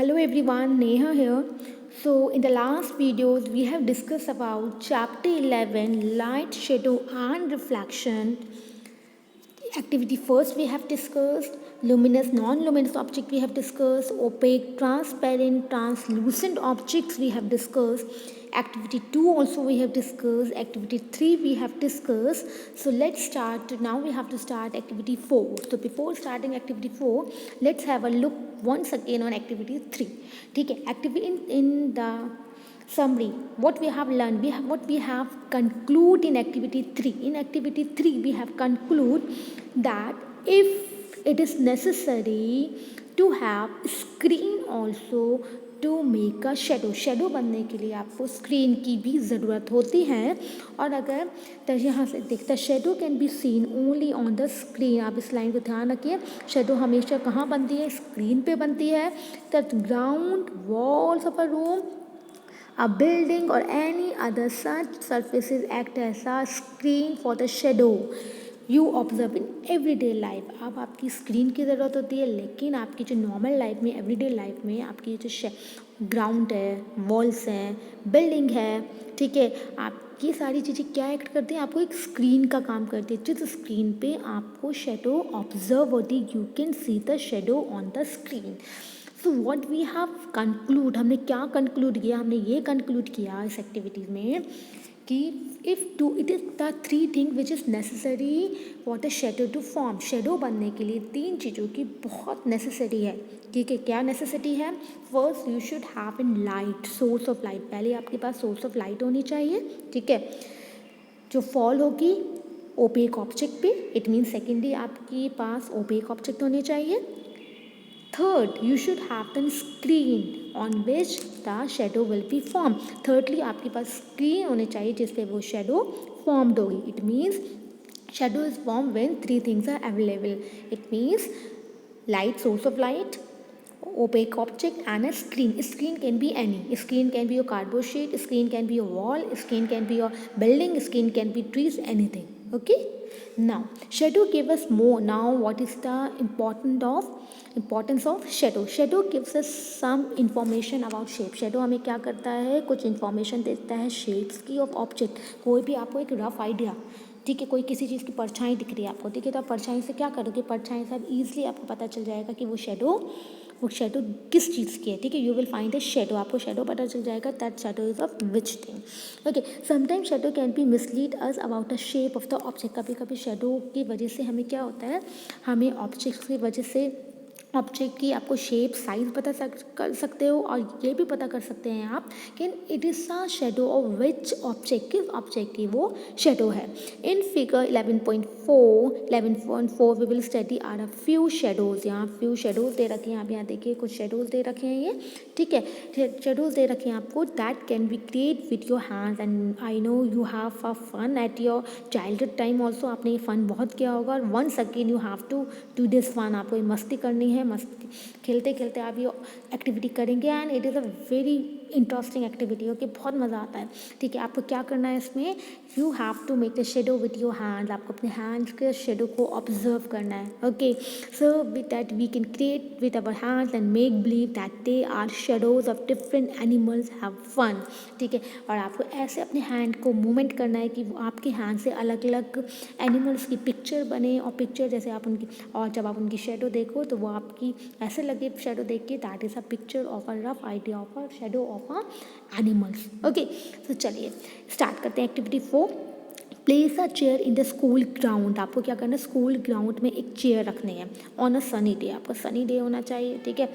Hello everyone, Neha here. So in the last videos we have discussed about chapter 11 light, shadow and reflection. Activity first we have discussed luminous, non-luminous object we have discussed, opaque, transparent, translucent objects we have discussed. Activity 2 also we have discussed. Activity 3 we have discussed. So let's start. Now we have to start activity 4. So before starting activity 4, let's have a look once again on activity 3. Okay, activity in the summary, what we have learned, what we have conclude in activity 3. In activity 3 we have conclude that if it is necessary to have screen also to make a shadow बनने के लिए आपको screen की भी ज़रूरत होती है। और अगर तो यहाँ से देखता shadow can be seen only on the screen. आप इस लाइन को ध्यान रखिए, शेडो हमेशा कहाँ बनती है? स्क्रीन पे बनती है। The ground walls of a room, a building or any other such surfaces act as a screen for the shadow you observe in everyday life। अब आपकी स्क्रीन की ज़रूरत होती है, लेकिन आपकी जो नॉर्मल लाइफ में, एवरीडे लाइफ में आपकी जो ग्राउंड है, वॉल्स हैं, बिल्डिंग है, ठीक है, आपकी सारी चीज़ें क्या एक्ट करती हैं? आपको एक स्क्रीन का काम करती है। जिस स्क्रीन पे आपको शेडो ऑब्जर्व होती है, you can see the shadow on the screen. So what we have conclude, हमने क्या कंक्लूड किया? हमने ये कंक्लूड किया इस एक्टिविटीज़ में कि if two it is the three thing which is necessary for the shadow to form. Shadow बनने के लिए तीन चीज़ों की बहुत नेसेसरी है, ठीक है। क्या नेसेसिटी है? First you should have in light, source of light. पहले आपके पास सोर्स ऑफ लाइट होनी चाहिए, ठीक है, जो फॉल होगी ओपेक ऑब्जेक्ट पे। इट मीन सेकेंडली आपके पास ओपेक ऑब्जेक्ट होने चाहिए। Third, you should have the screen on which the shadow will be formed। thirdly आपके पास स्क्रीन होने चाहिए जिस पे वो शेडो फॉर्म्ड होगी। It means shadow is formed when three things are available। it means light, source of light, opaque object and a screen। Screen can be any, screen can be your cardboard sheet, screen can be your wall, screen can be your building, screen can be trees, anything, okay। now shadow give us more। now what is the importance of shadow? shadow gives us some information about shape। shadow हमें क्या करता है? कुछ information देता है shapes की of object। कोई भी आपको एक rough idea, ठीक है, कोई किसी चीज़ की परछाई दिख रही है आपको, ठीक है, तो आप परछाई से क्या करोगे? परछाई से आप ईजिली आपको पता चल जाएगा कि वो शेडो किस चीज़ की है, ठीक है। You will find a shadow, आपको शेडो पता चल जाएगा, that shadow is of which thing, okay. Sometime shadow can be mislead us about the shape of the object. कभी कभी शेडो की वजह से हमें क्या होता है, हमें ऑब्जेक्ट की वजह से ऑब्जेक्ट की आपको शेप साइज पता कर सकते हो, और ये भी पता कर सकते हैं आप कि it is a shadow of which object, किस ऑब्जेक्ट की वो शेडो है। In figure 11.4 we will study are a few shadows. यहाँ फ्यू शेडोज़ दे रखे हैं, आप यहाँ देखिए कुछ शेडोज़ दे रखे हैं, ये ठीक है, शेडोज़ दे रखे हैं आपको। That can be create with your hands, and I know you have a fun at your childhood time also. आपने ये फन बहुत किया होगा, और once again you have to do this fun. आपको ये मस्ती करनी है, मस्ती खेलते खेलते आप ये एक्टिविटी करेंगे, and it is a very interesting activity, okay, बहुत मज़ा आता है, ठीक है। आपको क्या करना है इसमें? You have to make the shadow with your hands. आपको अपने हैंड्स के शेडो को ऑब्जर्व करना है, okay. So with that we can create with our hands and make believe that they are shadows of different animals, have fun, ठीक है। और आपको ऐसे अपने हैंड को मूवमेंट करना है कि वो आपके हैंड से अलग अलग एनिमल्स की पिक्चर बने, और पिक्चर जैसे आप उनकी, और जब आप उनकी शेडो देखो तो वो आपकी ऐसे लगे शेडो देख के, that is a picture of a rough idea of a shadow of a animals, okay. तो चलिए स्टार्ट करते हैं activity 4। Place a chair in the school ground. आपको क्या करना है? स्कूल ग्राउंड में एक चेयर रखनी है ऑन अ सनी डे। आपका सनी डे होना चाहिए, ठीक है।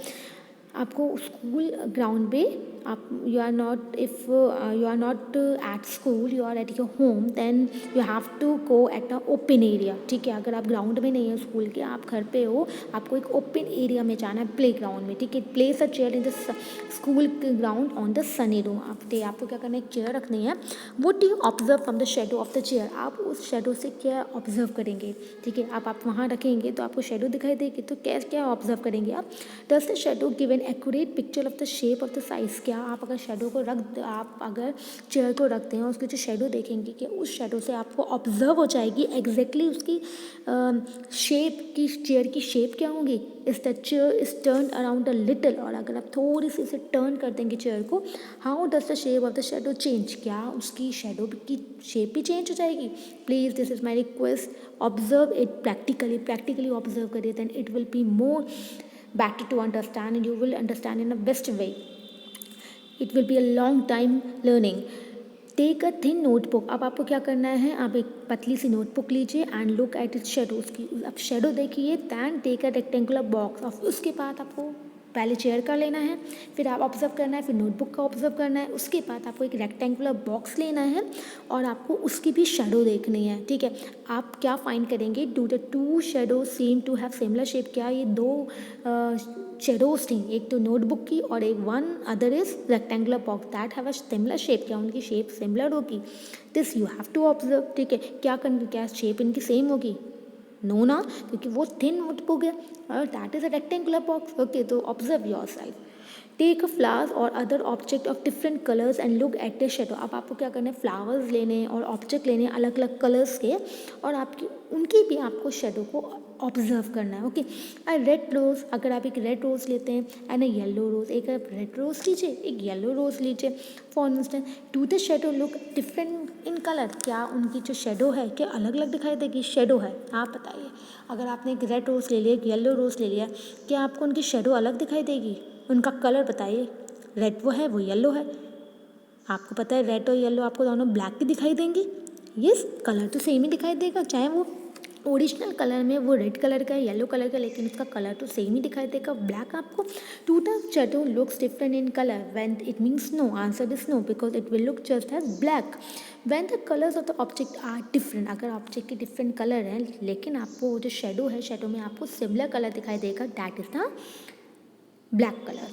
आपको स्कूल ग्राउंड पे आप you are not, if you are not at school, you are at your home, then you have to go at a open area, ठीक है। अगर आप ग्राउंड में नहीं है स्कूल के, आप घर पे हो, आपको एक ओपन एरिया में जाना है, प्ले ग्राउंड में, ठीक है। Place a chair in the school ground on the sunny day. आपको क्या करना है? एक चेयर रखनी है। Would you observe from the shadow of the chair? आप उस शेडो से क्या ऑब्जर्व करेंगे, ठीक है। आप वहाँ रखेंगे तो आपको शेडो दिखाई देगी, तो क्या क्या ऑब्जर्व करेंगे आप? Does the shadow give an accurate picture of the shape of the size. क्या आप अगर शेडो को आप अगर चेयर को रखते हैं उसकी जो शेडो देखेंगे कि उस शेडो से आपको ऑब्जर्व हो जाएगी एग्जैक्टली उसकी शेप की, चेयर की शेप क्या होगी। इस the chair is turn around a little, और अगर आप थोड़ी सी इसे टर्न कर देंगे चेयर को, how does the shape of the shadow change, क्या उसकी शेडो की शेप भी चेंज हो जाएगी। Please this is my request, observe it practically observe करिए, then it will be more better to understand and you will understand in a best way. It will be a long time learning. Take a thin notebook. अब आपको क्या करना है, आप एक पतली सी नोटबुक लीजिए and look at its shadows की, आप शेडो देखिए। Then take a rectangular box of, उसके बाद आपको पहले चेयर का लेना है, फिर आप ऑब्जर्व करना है, फिर नोटबुक का ऑब्जर्व करना है, उसके बाद आपको एक रेक्टेंगुलर बॉक्स लेना है और आपको उसकी भी शेडो देखनी है। ठीक है, आप क्या फाइंड करेंगे, do the two shadow seem to have similar shape, क्या ये दो शेडोज थी, एक तो नोटबुक की और एक one other is rectangular box that have a similar shape, क्या उनकी शेप सिमिलर होगी। This you have to observe. ठीक है, क्या शेप इनकी सेम होगी, नो ना, क्योंकि वो थिन नोटबुक है और that is a rectangular box. Okay, तो observe yourself. Take a flowers और other object of different colours and look at the shadow. अब आपको क्या करना है, फ्लावर्स लेने और ऑब्जेक्ट लेने अलग अलग कलर्स के, और आपकी उनकी भी आपको शेडो को ऑब्जर्व करना है। ओके, रेड रोज़, अगर आप एक रेड रोज़ लेते हैं एंड अ येलो रोज़, एक आप रेड रोज़ लीजिए, एक येलो रोज़ लीजिए। For instance, do the shadow look different in colour, क्या उनकी जो शेडो है क्या अलग अलग दिखाई देगी। शेडो है, आप बताइए, अगर आपने एक रेड रोज़ ले लिया, एक येलो रोज़ ले लिया, क्या आपको उनकी शेडो अलग दिखाई देगी। उनका कलर बताइए, रेड वो है, वो येलो है, आपको पता है रेड और येलो आपको दोनों ब्लैक भी दिखाई देंगे। यस, कलर तो सेम ही दिखाई देगा, चाहे वो ओरिजिनल कलर में वो रेड कलर का है, येलो कलर का, लेकिन उसका कलर तो सेम ही दिखाई देगा, ब्लैक आपको। Do the shadow looks different in colour, when it means no, answer is no, because it will look just as black. When the colours of the object are different, अगर object के different colour हैं लेकिन आपको जो shadow है, shadow में आपको similar colour दिखाई देगा, that is the black colour.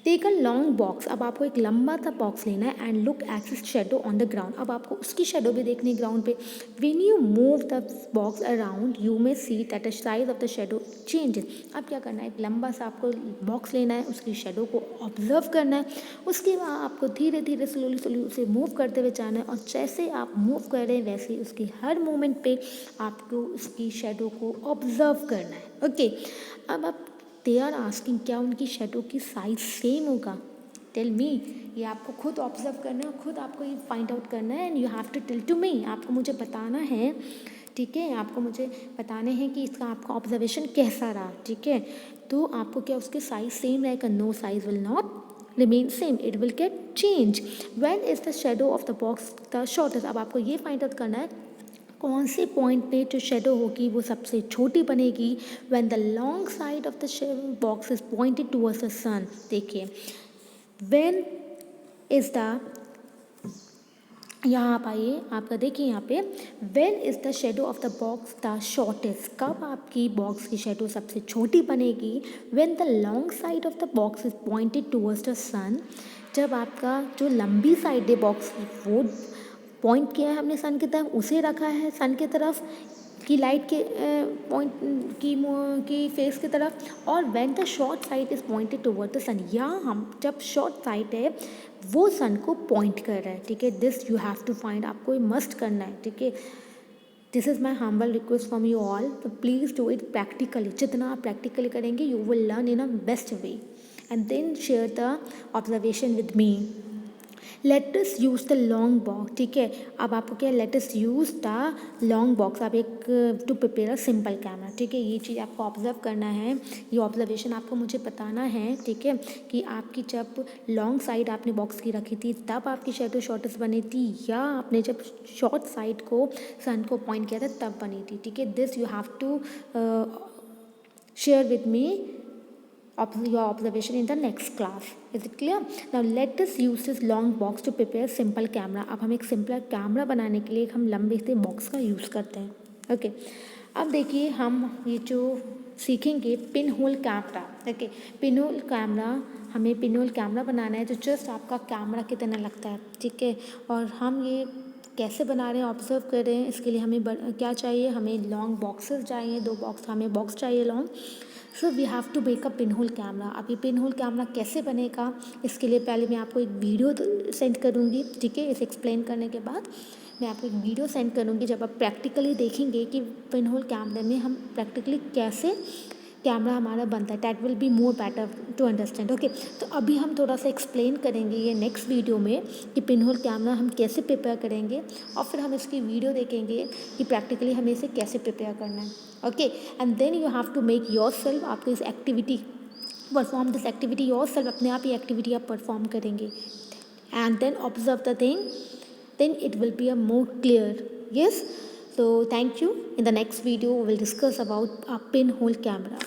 Take a long box, अब आपको एक लंबा सा बॉक्स लेना है and look at his shadow on the ground, अब आपको उसकी शेडो भी देखनी है ग्राउंड पे। When you move the box around you may see that the size of the shadow changes. अब क्या करना है, एक लंबा सा आपको बॉक्स लेना है, उसकी शेडो को ऑब्जर्व करना है, उसके बाद आपको धीरे धीरे स्लोली उसे मूव करते हुए जाना है, और जैसे आप मूव कर रहे हैं वैसे उसकी हर मोमेंट पे आपको उसकी शेडो को ऑब्जर्व करना है। ओके, अब आप दे आर आस्किंग, क्या उनकी शेडो की साइज सेम होगा। टेल मी, ये आपको खुद ऑब्जर्व करना है, खुद आपको ये फाइंड आउट करना है, and you have to tell to me, आपको मुझे बताना है। ठीक है, आपको मुझे बताने हैं कि इसका आपका ऑब्जर्वेशन कैसा रहा। ठीक है, तो आपको क्या उसके साइज सेम रहेगा, no size will not remain same, it will get change. When is the shadow of the box the shortest, अब आपको ये फाइंड आउट करना है कौन से पॉइंट पे जो शेडो होगी वो सबसे छोटी बनेगी। When the long side of the box is pointed towards the sun. देखिए, व्हेन इज द, यहाँ आप आइए, आपका देखिए यहाँ पे, when is the shadow of the box the shortest, कब आपकी बॉक्स की शेडो सबसे छोटी बनेगी। When the long side of the box is pointed towards the sun, जब आपका जो लंबी साइड है बॉक्स की वो पॉइंट किया है हमने सन की तरफ, उसे रखा है सन की तरफ की लाइट के पॉइंट की फेस की तरफ, और when the short side is pointed toward the sun, या हम जब शॉर्ट साइड है वो सन को पॉइंट कर रहा है। ठीक है, this you have to find, आपको ये मस्ट करना है। ठीक है, this is my humble request from you all, तो प्लीज़ डू इट प्रैक्टिकली, जितना आप प्रैक्टिकली करेंगे you will learn in a best way, and then share the observation with me. Let us use the long box. ठीक है, अब आपको क्या, let us use the long box, आप एक to prepare a simple camera. ठीक है, ये चीज़ आपको ऑब्जर्व करना है, ये ऑब्जर्वेशन आपको मुझे बताना है। ठीक है, कि आपकी जब लॉन्ग साइड आपने बॉक्स की रखी थी तब आपकी शेडो शॉर्टेस्ट बनी थी, या आपने जब शॉर्ट साइड को सन को पॉइंट किया था तब बनी थी। ठीक है, this you have to share with me your observation in the next class. Is it clear? Now let us use this long box to prepare simple camera. अब हम एक सिंपल कैमरा बनाने के लिए हम लंबे से बॉक्स का यूज़ करते हैं। ओके, अब देखिए हम ये जो सीखेंगे pin hole camera. Okay, pin hole camera, हमें पिन होल कैमरा बनाना है जो जस्ट आपका कैमरा की तरह लगता है। ठीक है, और हम ये कैसे बना रहे हैं, ऑब्जर्व कर रहे हैं। इसके लिए हमें क्या चाहिए, हमें लॉन्ग बॉक्सेस चाहिए, 2 बॉक्स, हमें बॉक्स चाहिए long, so we have to make a pin hole camera. अब ये पिन होल कैमरा कैसे बनेगा, इसके लिए पहले मैं आपको एक वीडियो सेंड करूँगी, ठीक है। इसे एक्सप्लेन करने के बाद मैं आपको एक वीडियो सेंड करूँगी, जब आप प्रैक्टिकली देखेंगे कि पिन होल कैमरे में हम प्रैक्टिकली कैसे कैमरा हमारा बनता है, that will be more better to understand, okay. तो अभी हम थोड़ा सा एक्सप्लेन करेंगे ये नेक्स्ट वीडियो में कि पिन होल कैमरा हम कैसे प्रिपेयर करेंगे, और फिर हम इसकी वीडियो देखेंगे कि प्रैक्टिकली हमें इसे कैसे प्रिपेयर करना है, okay. And then you have to make yourself, आपको इस activity perform this activity yourself, अपने आप ही एक्टिविटी आप परफॉर्म करेंगे, and then observe the thing, then it will be a more clear. Yes, so thank you. In the next video we will discuss about a pinhole camera.